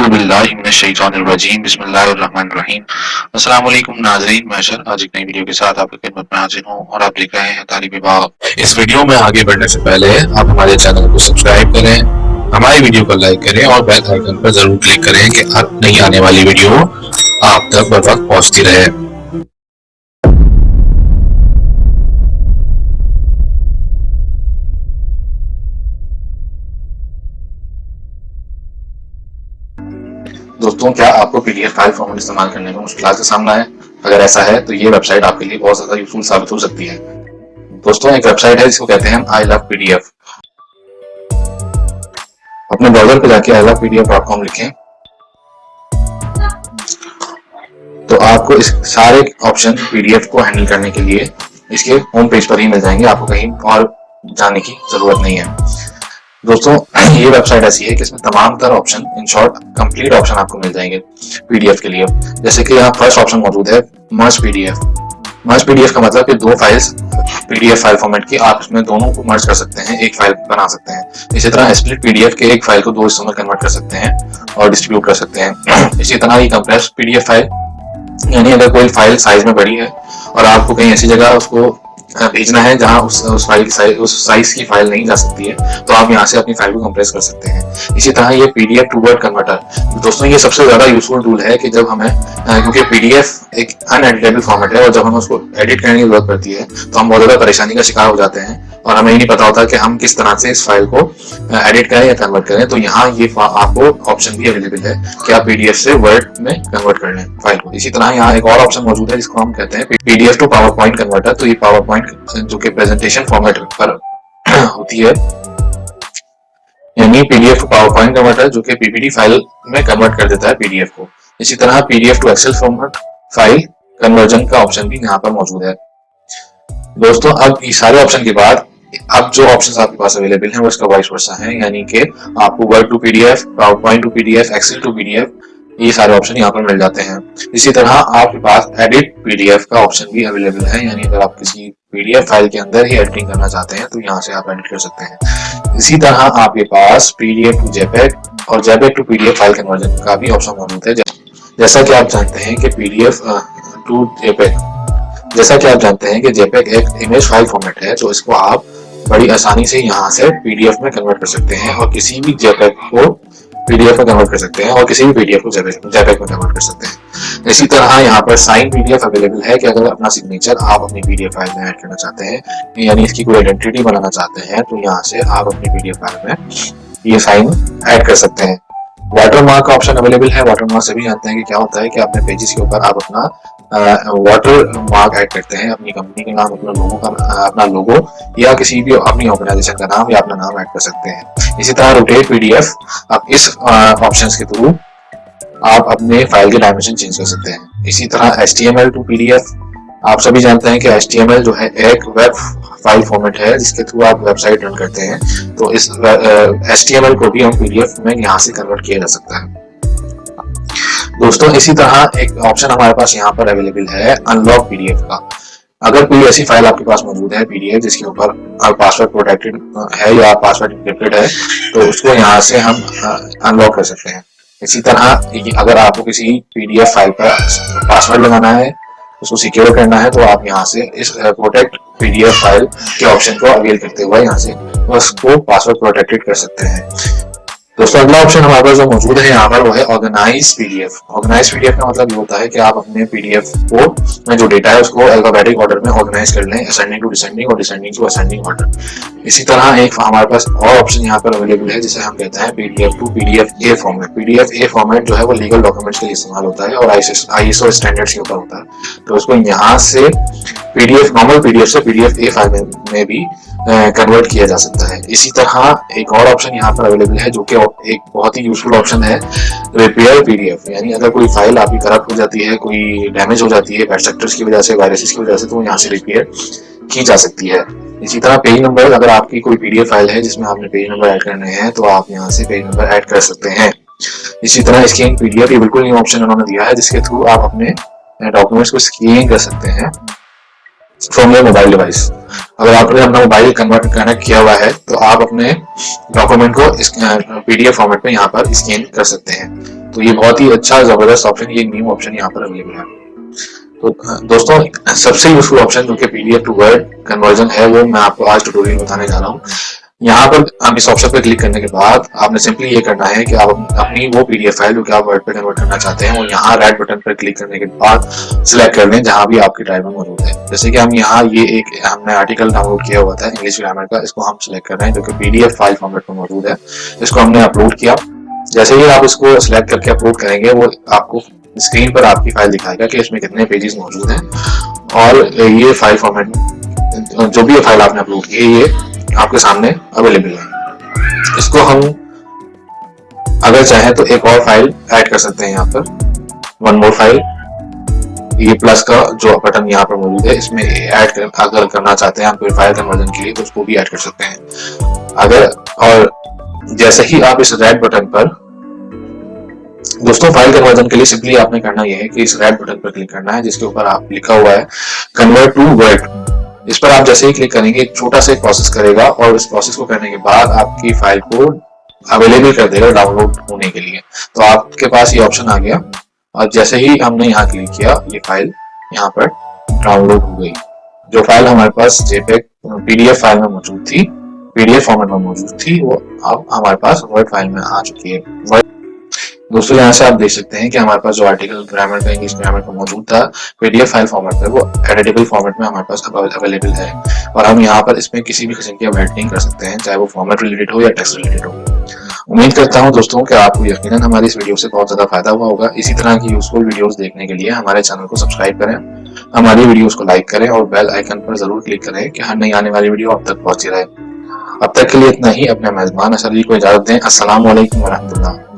औज़ुबिल्लाहिमिनश्शैतानिर्रजीम बिस्मिल्लाहिर्रहमानिर्रहीम। अस्सलाम वालेकुम नाज़रीन, मैं अशर आज एक नई वीडियो के साथ आपकी खिदमत में हाजिर हूँ और आप देख रहे हैं तालिबे बाग। इस वीडियो में आगे बढ़ने से पहले आप हमारे चैनल को सब्सक्राइब करें, हमारी वीडियो को लाइक करें और बेल आइकन पर जरूर क्लिक करें कि हर नई आने वाली वीडियो आप तक बर वक्त पहुँचती रहे। दोस्तों, क्या आपको पीडीएफ फाइल फॉर्मेट इस्तेमाल करने में मुश्किलात का सामना है? अगर ऐसा है तो ये वेबसाइट आपके लिए बहुत ज्यादा यूजफुल साबित हो सकती है। दोस्तों, एक वेबसाइट है जिसको कहते हैं हम आई लव पीडीएफ। अपने ब्राउजर पे जाके ilovepdf.com लिखें तो आपको इस सारे ऑप्शन पीडीएफ को हैंडल करने के लिए इसके होम पेज पर ही मिल जाएंगे, आपको कहीं और जाने की जरूरत नहीं है। दोस्तों, ये वेबसाइट ऐसी है कि इसमें तमाम तरह option, in short complete option आपको मिल जाएंगे पीडीएफ के लिए। जैसे कि यहाँ फर्स्ट ऑप्शन मौजूद है मर्ज पीडीएफ। मर्ज पीडीएफ का मतलब कि दो फाइल्स पीडीएफ फाइल फॉर्मेट की आप इसमें दोनों को मर्ज कर सकते हैं, एक फाइल बना सकते हैं। इसी तरह स्प्लिट पीडीएफ के एक फाइल को दो हिस्सों में कन्वर्ट कर सकते हैं और डिस्ट्रीब्यूट कर सकते हैं। इसी तरह ये कंप्रेस्ड पीडीएफ फाइल, यानी अगर कोई फाइल साइज में बड़ी है और आपको कहीं ऐसी जगह उसको भेजना है जहां उस साइज की फाइल नहीं जा सकती है, तो आप यहां से अपनी फाइल को कंप्रेस कर सकते हैं। इसी तरह ये पीडीएफ टू वर्ड कन्वर्टर, दोस्तों ये सबसे ज्यादा यूजफुल टूल है कि जब हमें, क्योंकि पीडीएफ एक अनएडिटेबल फॉर्मेट है और जब हमें उसको एडिट करने की जरूरत पड़ती है तो हम बहुत ज्यादा परेशानी का शिकार हो जाते हैं और हमें ये नहीं पता होता कि हम किस तरह से इस फाइल को एडिट करें या कन्वर्ट करें। तो यहाँ ये आपको ऑप्शन भी अवेलेबल है कि आप पीडीएफ से वर्ड में कन्वर्ट कर लें फाइल को। इसी तरह यहाँ एक और ऑप्शन मौजूद है जिसको हम कहते हैं PDF to PowerPoint converter. तो ये पावर पॉइंट जो कि प्रेजेंटेशन फॉर्मेट पर होती है, यानी PDF to PowerPoint converter जो कि पीपीटी फाइल में कन्वर्ट कर देता है पीडीएफ को। इसी तरह PDF to Excel format file conversion का ऑप्शन भी यहाँ पर मौजूद है। दोस्तों, अब ये सारे ऑप्शन के बाद अब जो ऑप्शंस आपके पास अवेलेबल हैं वो इसका वाइस वर्सा है, यानी कि आपको Word to PDF, PowerPoint to PDF, Excel to PDF, ये सारे ऑप्शन यहाँ पर मिल जाते हैं। इसी तरह आपके पास एडिट पीडीएफ का ऑप्शन भी अवेलेबल है, यानी अगर आप किसी पीडीएफ फाइल के अंदर ही एडिटिंग करना चाहते हैं तो यहाँ से आप एडिट कर सकते हैं। इसी तरह आपके पास पीडीएफ टू जेपेग और JPEG to PDF file conversion का भी ऑप्शन मौजूद है। जैसा कि आप जानते हैं कि पीडीएफ टू जेपेग जैसा कि आप जानते हैं कि जेपेग एक इमेज फाइल फॉर्मेट है, जो इसको आप बड़ी आसानी से यहाँ से पीडीएफ में कन्वर्ट कर सकते हैं और किसी भी जेपेग को पीडीएफ में कन्वर्ट कर सकते हैं और किसी भी पीडीएफ को जेपेग में कन्वर्ट कर सकते हैं। इसी तरह यहाँ पर साइन पीडीएफ अवेलेबल है कि अगर अपना सिग्नेचर आप अपनी पीडीएफ फाइल में ऐड करना चाहते हैं, यानी इसकी कोई आइडेंटिटी बनाना चाहते हैं, तो यहाँ से आप अपनी पीडीएफ फाइल में ये साइन ऐड कर सकते हैं। वाटरमार्क का ऑप्शन अवेलेबल है। वाटरमार्क सभी जानते हैं कि क्या होता है कि अपने पेजेस के ऊपर आप अपना वाटर मार्क ऐड करते हैं, अपनी कंपनी का नाम, अपना लोगो या किसी भी अपनी ऑर्गेनाइजेशन का नाम या अपना नाम ऐड कर सकते हैं। इसी तरह रोटेट पीडीएफ, अब इस ऑप्शंस के थ्रू आप अपने फाइल के डायमेंशन चेंज कर सकते हैं। इसी तरह HTML टू पीडीएफ, आप सभी जानते हैं कि HTML जो है एक वेब फाइल फॉर्मेट है जिसके थ्रू आप वेबसाइट रन करते हैं, तो इस HTML को भी हम पीडीएफ में यहाँ से कन्वर्ट किया जा सकता है। दोस्तों, इसी तरह एक ऑप्शन हमारे पास यहाँ पर अवेलेबल है अनलॉक पीडीएफ का। अगर कोई ऐसी फाइल आपके पास मौजूद है पीडीएफ जिसके ऊपर पासवर्ड प्रोटेक्टेड है या पासवर्ड एन्क्रिप्टेड है, तो उसको यहाँ से हम अनलॉक कर सकते हैं। इसी तरह अगर आपको किसी पीडीएफ फाइल पर पासवर्ड लगाना है, उसको सिक्योर करना है, तो आप यहाँ से इस प्रोटेक्ट पीडीएफ फाइल के ऑप्शन को अवेल करते हुए यहाँ से उसको पासवर्ड प्रोटेक्टेड कर सकते हैं। दोस्तों, अगला ऑप्शन हमारे पास जो मौजूद है यहाँ पर वो है ऑर्गेनाइज पीडीएफ। ऑर्गेनाइज पीडीएफ का मतलब ये होता है कि आप अपने पीडीएफ को में जो डेटा है उसको अल्फाबेटिक ऑर्डर में ऑर्गेनाइज कर लें, असेंडिंग टू डिसेंडिंग और डिसेंडिंग टू असेंडिंग ऑर्डर। इसी तरह एक हमारे पास और ऑप्शन यहाँ पर अवेलेबल है जिसे हम कहते हैं PDF to PDF A format. PDF A format जो है वो लीगल डॉक्यूमेंट्स के लिए इस्तेमाल होता है और आईएसओ स्टैंडर्ड्स के ऊपर होता है, तो उसको यहाँ से पीडीएफ, नॉर्मल पीडीएफ से पीडीएफ ए फाइल में भी कन्वर्ट किया जा सकता है। इसी तरह एक और ऑप्शन यहाँ पर अवेलेबल है जो कि एक बहुत ही यूजफुल ऑप्शन है, रिपेयर पीडीएफ। यानी अगर कोई फाइल आपकी करप्ट हो जाती है, कोई डैमेज हो जाती है बैड सेक्टर्स की वजह से, वायरसेस की वजह से, तो यहाँ से रिपेयर की जा सकती है। इसी तरह पेज नंबर, अगर आपकी कोई पीडीएफ फाइल है जिसमें आपने पेज नंबर ऐड करने हैं तो आप यहाँ से पेज नंबर ऐड कर सकते हैं। इसी तरह स्कैन पीडीएफ, ये बिल्कुल न्यू ऑप्शन उन्होंने दिया है जिसके थ्रू आप अपने डॉक्यूमेंट्स को स्कैन कर सकते हैं फ्रॉम योर मोबाइल डिवाइस। अगर आपने अपना मोबाइल कनेक्ट किया हुआ है तो आप अपने डॉक्यूमेंट को पीडीएफ फॉर्मेट में यहाँ पर स्कैन कर सकते हैं। तो ये बहुत ही अच्छा जबरदस्त ऑप्शन, ये न्यू ऑप्शन यहाँ पर अवेलेबल है। तो दोस्तों सबसे यूजफुल ऑप्शन जो कि पीडीएफ टू वर्ड कन्वर्जन है, वो मैं आपको आज ट्यूटोरियल में बताने जा रहा हूँ। यहाँ पर आप इस ऑप्शन पर क्लिक करने के बाद आपने सिंपली ये करना है कि आप अपनी वो पीडीएफ फाइल जो कि आप वर्ड पे कन्वर्ट करना चाहते हैं, वो यहाँ रेड बटन पर क्लिक करने के बाद सिलेक्ट कर लें जहाँ भी आपकी ड्राइव में मौजूद है। जैसे कि हम यहाँ ये एक हमने आर्टिकल डाउनलोड किया हुआ था इंग्लिश ग्रामर का, इसको हम सिलेक्ट कर रहे हैं जो कि पीडीएफ फाइल फॉर्मेट में मौजूद है। इसको हमने अपलोड किया। जैसे ही आप इसको सिलेक्ट करके अपलोड करेंगे, वो आपको स्क्रीन पर आपकी फाइल दिखाएगा कि इसमें कितने पेजेस मौजूद हैं, और ये फाइल फॉर्मेट जो भी फाइल आपने अपलोड की है ये आपके सामने अवेलेबल है। इसको हम अगर चाहें तो एक और फाइल ऐड कर सकते हैं यहाँ पर, वन मोर फाइल, ये प्लस का जो बटन यहाँ पर मौजूद है इसमें ऐड अगर करना चाहते हैं आप कोई फाइल कन्वर्जन के लिए तो उसको भी ऐड कर सकते हैं अगर। और जैसे ही आप इस रेड बटन पर, दोस्तों फाइल कन्वर्जन के लिए सिंपली आपने करना यह है कि इस रेड बटन पर क्लिक करना है जिसके ऊपर आप लिखा हुआ है कन्वर्ट टू वर्ड। इस पर आप जैसे ही क्लिक करेंगे एक छोटा सा प्रोसेस करेगा, और इस प्रोसेस को करने के बाद आपकी फाइल को अवेलेबल कर देगा डाउनलोड होने के लिए। तो आपके पास ये ऑप्शन आ गया, और जैसे ही हमने यहाँ क्लिक किया ये फाइल यहाँ पर डाउनलोड हो गई। जो फाइल हमारे पास जेपेग पीडीएफ फाइल में मौजूद थी, पीडीएफ फॉर्मेट में मौजूद थी, वो अब हमारे पास वर्ड फाइल में आ चुकी है। दोस्तों यहाँ से आप देख सकते हैं कि हमारे पास जो आर्टिकल ग्रामर का इंग्लिश ग्रामर का मौजूद था पीडीएफ फाइल फॉर्मेट पे, वो एडिटेबल फॉर्मेट में हमारे पास अवेलेबल है, और हम यहाँ पर इसमें किसी भी किस्म की एडिटिंग कर सकते हैं, चाहे वो फॉर्मेट रिलेटेड हो या टेक्स्ट रिलेटेड हो। उम्मीद करता हूँ दोस्तों कि आपको यकीनन हमारी इस वीडियो से बहुत ज्यादा फायदा हुआ होगा। इसी तरह की यूजफुल वीडियोस देखने के लिए हमारे चैनल को सब्सक्राइब करें, हमारी वीडियोस को लाइक करें और बेल आइकन पर जरूर क्लिक करें कि हर नई आने वाली वीडियो अब तक पहुंची रहे। अब तक के लिए इतना ही। अपने मेजबान असर जी को इजाजत दें। अस्सलाम वालेकुम वरहमतुल्लाह।